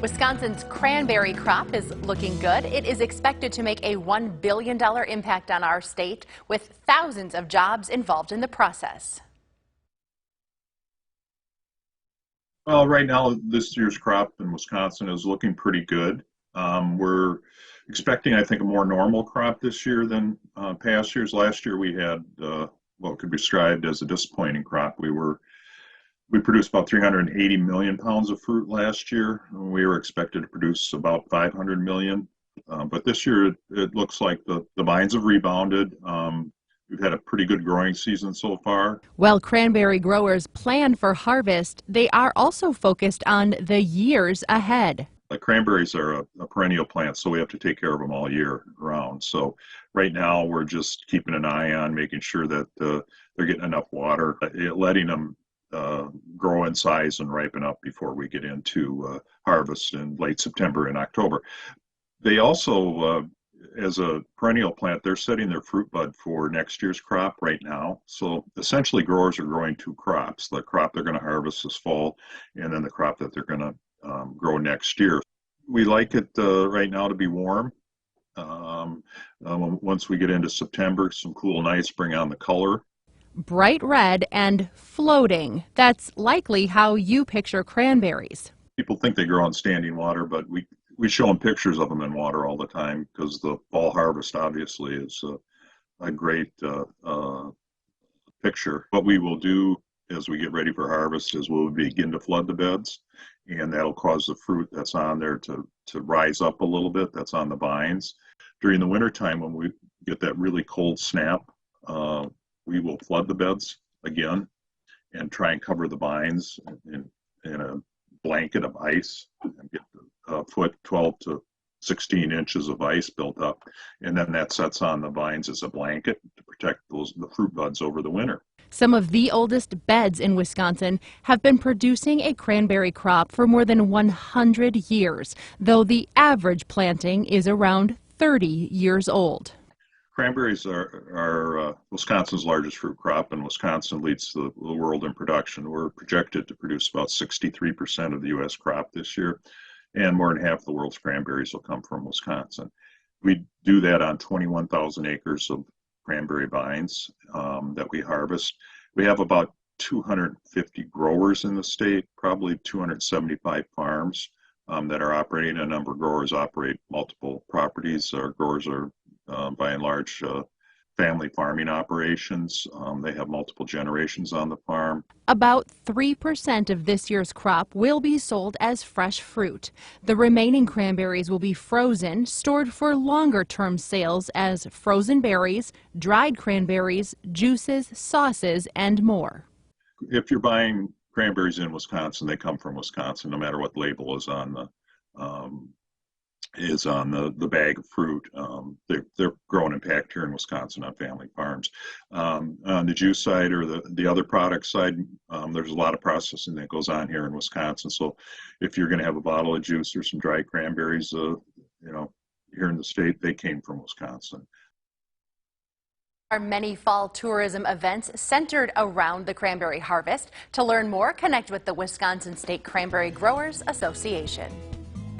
Wisconsin's cranberry crop is looking good. It is expected to make a $1 billion impact on our state, with thousands of jobs involved in the process. Well, right now, this year's crop in Wisconsin is looking pretty good. We're expecting, I think, a more normal crop this year than past years. Last year, we had what could be described as a disappointing crop. We produced about 380 million pounds of fruit last year. We were expected to produce about 500 million. But this year, it looks like the vines have rebounded. We've had a pretty good growing season so far. While cranberry growers plan for harvest, they are also focused on the years ahead. The cranberries are a perennial plant, so we have to take care of them all year round. So right now, we're just keeping an eye on making sure that they're getting enough water, letting them grow in size and ripen up before we get into harvest in late September and October. They also, as a perennial plant, they're setting their fruit bud for next year's crop right now. So essentially, growers are growing two crops: the crop they're going to harvest this fall, and then the crop that they're going to grow next year. We like it right now to be warm. Once we get into September, some cool nights bring on the color. Bright red and floating. That's likely how you picture cranberries. People think they grow in standing water, but we show them pictures of them in water all the time because the fall harvest obviously is a great picture. What we will do as we get ready for harvest is we'll begin to flood the beds, and that'll cause the fruit that's on there to rise up a little bit, that's on the vines. During the wintertime, when we get that really cold snap, we will flood the beds again and try and cover the vines in a blanket of ice and get a foot, 12 to 16 inches of ice built up. And then that sets on the vines as a blanket to protect the fruit buds over the winter. Some of the oldest beds in Wisconsin have been producing a cranberry crop for more than 100 years, though the average planting is around 30 years old. Cranberries are Wisconsin's largest fruit crop, and Wisconsin leads the world in production. We're projected to produce about 63% of the U.S. crop this year, and more than half the world's cranberries will come from Wisconsin. We do that on 21,000 acres of cranberry vines that we harvest. We have about 250 growers in the state, probably 275 farms that are operating. A number of growers operate multiple properties. Our growers are by and large family farming operations. They have multiple generations on the farm. About 3% of this year's crop will be sold as fresh fruit. The remaining cranberries will be frozen, stored for longer-term sales as frozen berries, dried cranberries, juices, sauces, and more. If you're buying cranberries in Wisconsin, they come from Wisconsin, no matter what label is on the bag of fruit. They're grown and packed here in Wisconsin on family farms. On the juice side or the other product side, there's a lot of processing that goes on here in Wisconsin. So if you're going to have a bottle of juice or some dried cranberries, here in the state, they came from Wisconsin. There are many fall tourism events centered around the cranberry harvest. To learn more, connect with the Wisconsin State Cranberry Growers Association.